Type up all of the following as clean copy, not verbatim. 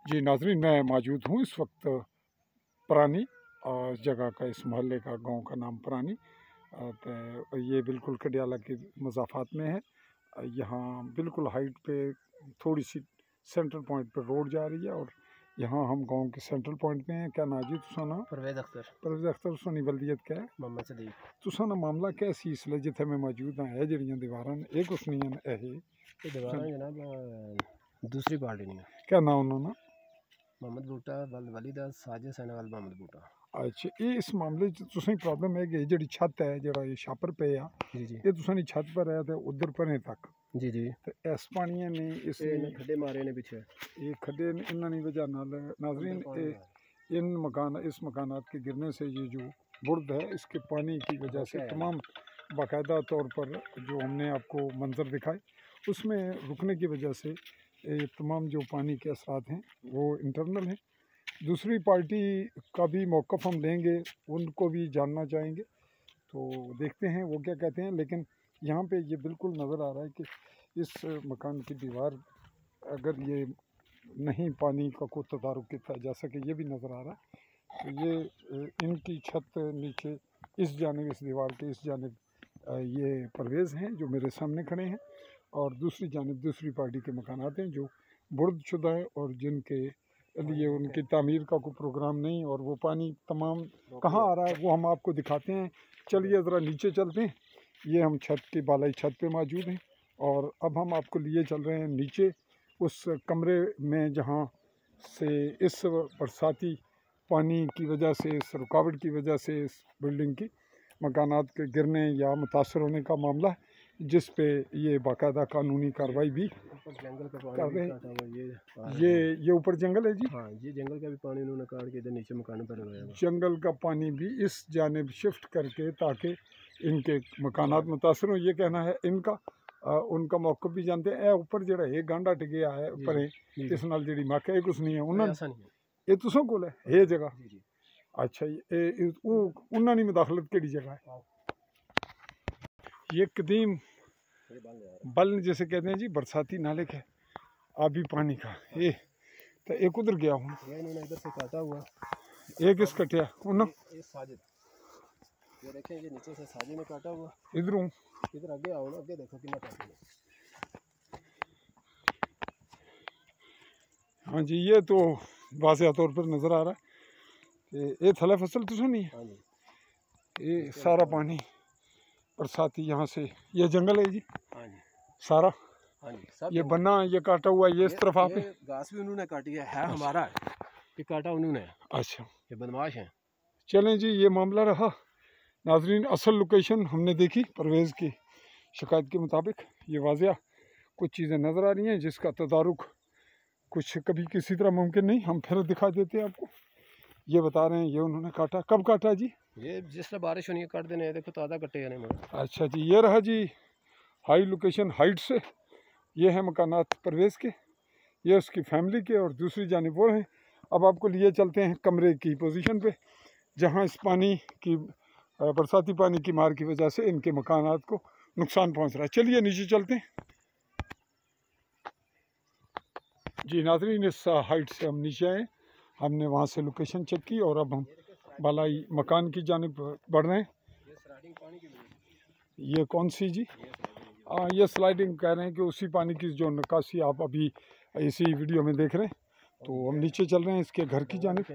जी नाज़रीन, मैं मौजूद हूँ इस वक्त पुरानी जगह का, इस मोहल्ले का, गांव का नाम पुरानी। तो ये बिल्कुल कडियाला के मज़ाफ़ात में है। यहाँ बिल्कुल हाइट पे थोड़ी सी सेंट्रल पॉइंट पर रोड जा रही है और यहाँ हम गांव के सेंट्रल पॉइंट पे हैं। क्या नाजी तुसाना? परवेज़ अख्तर सुनी बल्दियत क्या है? मोहम्मद सदीक। तुसाना मामला क्या सी इसलिए जिथे मैं मौजूद हाँ है जड़ियाँ दीवारां एक कुछ नहीं है दीवारां जनाब दूसरी पार्टी नहीं है। क्या नाम उन्होंने? मोहम्मद बूटा वलीदा साजिद सैनवाल मोहम्मद बूटा। अच्छा, ये इस मामले तुसें प्रॉब्लम है कि जी छत है जरा ये छापर पे आ जी ये तुसां छत पर है तो उधर परे तक जी तो इस पानी ने इस खड्डे मारे ने पीछे ये खड्डे इन्होंने वजह नाल नाज़रीन इन इस मकानात के गिरने से ये जो बुर्द है इसके पानी की वजह से तमाम बाकायदा तौर पर जो हमने आपको मंजर दिखाए उसमें रुकने की वजह से ये तमाम जो पानी के असरात हैं वो इंटरनल हैं। दूसरी पार्टी का भी मौक़िफ़ हम लेंगे, उनको भी जानना चाहेंगे, तो देखते हैं वो क्या कहते हैं। लेकिन यहाँ पे ये बिल्कुल नज़र आ रहा है कि इस मकान की दीवार अगर ये नहीं पानी का कोई तदारुक किया जा सके ये भी नज़र आ रहा है। तो ये इनकी छत नीचे इस जानिब, इस दीवार के इस जानिब ये परवेज़ हैं जो मेरे सामने खड़े हैं और दूसरी जानिब दूसरी पार्टी के मकानात हैं जो बुर्दशुदा है और जिनके लिए उनकी तामीर का कोई प्रोग्राम नहीं और वो पानी तमाम कहाँ आ रहा है वो हम आपको दिखाते हैं। चलिए ज़रा नीचे चलते हैं। ये हम छत की बालाई छत पे मौजूद हैं और अब हम आपको लिए चल रहे हैं नीचे उस कमरे में जहाँ से इस बरसाती पानी की वजह से, इस रुकावट की वजह से इस बिल्डिंग की मकानात के गिरने या मुतासर होने का मामला है जिस पे ये बाकायदा कानूनी कार्रवाई भी कर रहे हैं। ये ऊपर जंगल है जी। हाँ, ये जंगल का भी पानी उन्होंने काट के इधर नीचे मकान पर लगाया है। जंगल का पानी भी इस जानिब शिफ्ट करके ताकि इनके मकानात मुतासर हों, ये कहना है इनका। उनका मौक़िफ़ भी जानते हैं। ऊपर जरा एक गांडा टिकिया है परे इस नाल जी मक्का कुछ नहीं है उन्होंने ये तुसों को है जगह। अच्छा, ये उन्होंने मुदाखलत केड़ी जगह है? ये कदीम बल जैसे कहते हैं जी, बरसाती नाले के आबी पानी का ये तो एक उधर गया हूँ। इधर से काटा हुआ एक इस कटिया उन्होंने साजिद, ये देखें ये नीचे से साजिद ने काटा हुआ। इधरों इधर आगे आओ ना, आगे देखो कितना काटा है। हाँ जी, ये तो वाज़ेह तौर पर नज़र आ रहा है कि ये थला फसल तो नहीं है। ये सारा पानी बरसाती यहाँ से ये जंगल है जी। हाँ जी सारा। हाँ जी सब ये बना ये काटा हुआ ये इस तरफ आप घास भी उन्होंने काटी है हमारा ये काटा उन्होंने। अच्छा, ये बदमाश हैं। चलें जी, ये मामला रहा नाजरीन। असल लोकेशन हमने देखी परवेज़ की शिकायत के मुताबिक। ये वाज़ेह कुछ चीज़ें नज़र आ रही हैं जिसका तदारुक कुछ कभी किसी तरह मुमकिन नहीं। हम फिर दिखा देते हैं आपको। ये बता रहे हैं ये उन्होंने काटा, कब काटा जी? ये जिस बारिश होनी है काट देने, देखो ताज़ा कटे जाने में। अच्छा जी, ये रहा जी हाई लोकेशन हाइट से। ये है मकानात परवेज़ के, ये उसकी फैमिली के और दूसरी जानिब वो हैं। अब आपको लिए चलते हैं कमरे की पोजीशन पे जहाँ इस पानी की बरसाती पानी की मार की वजह से इनके मकानात को नुकसान पहुँच रहा है। चलिए नीचे चलते हैं जी नाज़रीन। इस हाइट से हम नीचे आए, हमने वहाँ से लोकेशन चेक की और अब हम बालाई मकान की जानिब बढ़ रहे हैं। ये कौन सी जी? ये स्लाइडिंग कह रहे हैं कि उसी पानी की जो निकासी आप अभी इसी वीडियो में देख रहे हैं। तो हम नीचे चल रहे हैं इसके घर की जानिब।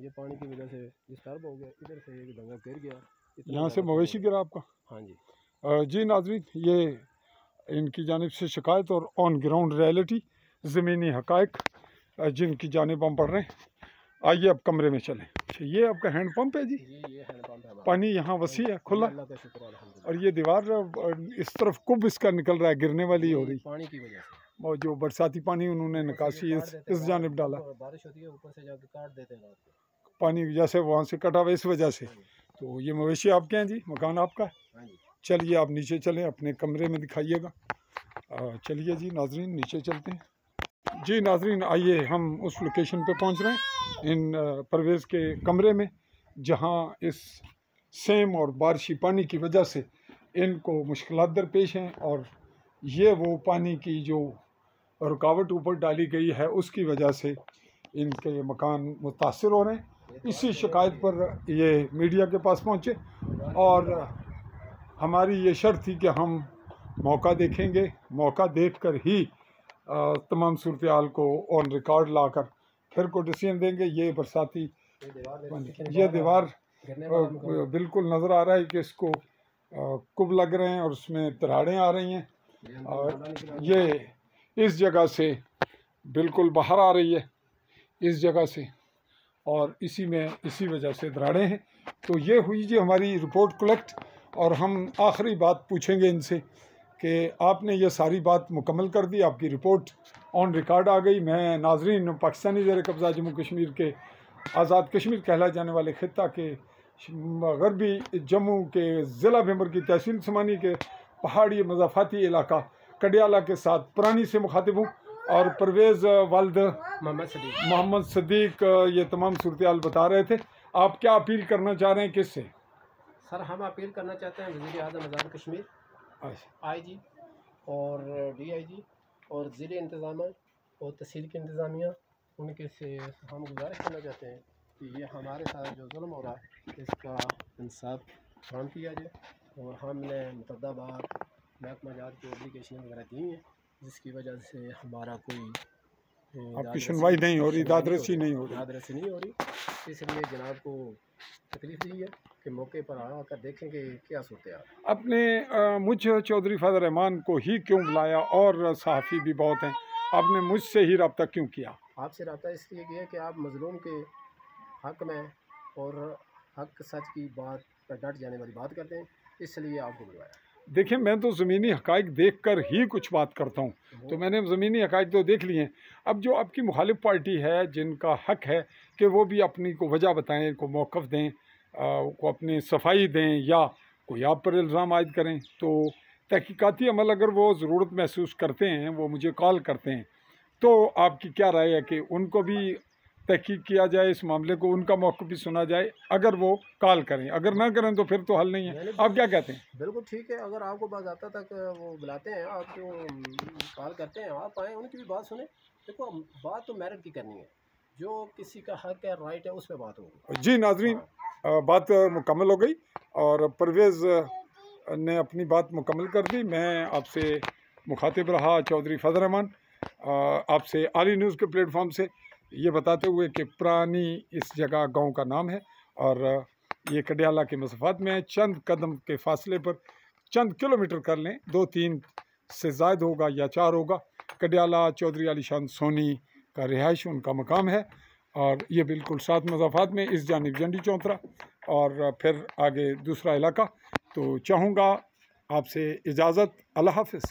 ये पानी की वजह से डिस्टर्ब हो गया, इधर से एक दंगा गिर गया, यहाँ से मवेशी गिरा आपका? हाँ जी। जी नाज़रीन, ये इनकी जानिब से शिकायत और ऑन ग्राउंड रियलिटी ज़मीनी हक़ाइक़ जिनकी जानिब हम पढ़ रहे हैं। आइए अब कमरे में चलें। ये आपका हैंड पंप है जी? ये हैंड पंप है। पानी यहाँ वसी है, खुला, और ये दीवार इस तरफ कुब इसका निकल रहा है, गिरने वाली हो रही पानी की वजह से। और जो बरसाती पानी उन्होंने निकासी इस जानिब डाला, बारिश होती है ऊपर से जाके काट देते हैं रात को पानी जैसे वहाँ से कटा हुआ इस वजह से। तो ये मवेशी आपके हैं जी, मकान आपका है? हाँ जी। चलिए आप नीचे चलें, अपने कमरे में दिखाइएगा। चलिए जी नाजरीन नीचे चलते हैं। जी नाजरीन आइए, हम उस लोकेशन पे पहुंच रहे हैं इन परवेज़ के कमरे में, जहां इस सेम और बारिशी पानी की वजह से इनको मुश्किलात दरपेश हैं और ये वो पानी की जो रुकावट ऊपर डाली गई है उसकी वजह से इनके मकान मुतासर हो रहे हैं। इसी शिकायत पर ये मीडिया के पास पहुँचे और हमारी ये शर्त थी कि हम मौका देखेंगे, मौका देखकर ही तमाम सूरत हाल को ऑन रिकॉर्ड लाकर फिर को डिसीजन देंगे। ये बरसाती ये दीवार बिल्कुल नज़र आ रहा है कि इसको कुब लग रहे हैं और उसमें तराड़ें आ रही हैं और ये इस जगह से बिल्कुल बाहर आ रही है, इस जगह से, और इसी वजह से दराड़ें हैं। तो ये हुई जी हमारी रिपोर्ट कलेक्ट और हम आखिरी बात पूछेंगे इनसे कि आपने ये सारी बात मुकम्मल कर दी, आपकी रिपोर्ट ऑन रिकॉर्ड आ गई। मैं नाजरीन पाकिस्तानी ज़ेर कब्ज़ा जम्मू कश्मीर के आज़ाद कश्मीर कहला जाने वाले ख़ित्ता के गरबी जम्मू के ज़िला भीमर की तहसील समानी के पहाड़ी मज़ाफ़ाती इलाका कडियाला के साथ पुरानी से मुखातिब हूँ और परवेज़ वालिद मोहम्मद सदीक ये तमाम सूरत हाल बता रहे थे। आप क्या अपील करना चाह रहे हैं किससे? सर हम अपील करना चाहते हैं वज़ीर आज़म आज़ाद कश्मीर, IG और DIG और ज़िले इंतज़ाम और तहसील की इंतज़ामिया, उनके से हम गुजारिश करना चाहते हैं कि ये हमारे साथ जो जुल्म हो रहा है इसका इंसाफ काम किया जाए और हमने मुतअद्दिद महकमा जात को एप्लीकेशन वगैरह दी हैं जिसकी वजह से हमारा कोई आपकी सुनवाई नहीं हो रही, दादरसी नहीं हो रही, इसलिए जनाब को तकलीफ दी है कि मौके पर आकर देखें कि क्या सूरत है। आपने मुझ चौधरी फजल रहमान को ही क्यों बुलाया और सहाफ़ी भी बहुत हैं, आपने मुझसे ही रब्ता क्यों किया? आपसे रब्ता इसलिए किया कि आप मज़लूम के हक़ में और हक़ सच की बात पर डट जाने वाली बात करते हैं, इसलिए आपको बुलवाया। देखिए मैं तो ज़मीनी हक़ाइक़ देख कर ही कुछ बात करता हूँ, तो मैंने ज़मीनी हक़ाइक़ तो देख लिए हैं। अब जो आपकी मुखालिफ पार्टी है जिनका हक़ है कि वो भी अपनी को वजह बताएं, को मौक़िफ़ दें, को अपनी सफाई दें या कोई आप पर इल्ज़ाम आयद करें, तो तहकीकाती अमल अगर वो ज़रूरत महसूस करते हैं, वो मुझे कॉल करते हैं, तो आपकी क्या राय है कि उनको भी तहकीक किया जाए, इस मामले को उनका मौक़िफ़ भी सुना जाए अगर वो कॉल करें, अगर ना करें तो फिर तो हल नहीं है। आप क्या कहते हैं? बिल्कुल ठीक है, अगर आपको बाज़ाब्ता तक वो बुलाते हैं, आपको कॉल करते हैं, आप आएँ, उनकी भी बात सुने। देखो बात तो मेरिट की करनी है, जो किसी का हक़ है, राइट है, उस पर बात होगी। जी नाज़रीन बात मुकम्मल हो गई और परवेज़ ने अपनी बात मुकम्मल कर दी। मैं आपसे मुखातिब रहा चौधरी फजल रहमान, आपसे आली न्यूज़ के प्लेटफॉर्म से ये बताते हुए कि पुरानी इस जगह गांव का नाम है और ये कडियाला के मसफ़ात में है। चंद कदम के फासले पर, चंद किलोमीटर कर लें, 2-3 से ज़ायद होगा या 4 होगा, कडियाला चौधरी आलीशान सोनी का रिहाइश उनका मकाम है और ये बिल्कुल 7 मज़ाफ़ात में, इस जानिब जंडी चौंतरा और फिर आगे दूसरा इलाका। तो चाहूँगा आपसे इजाज़त, अल्लाह हाफ़िज़।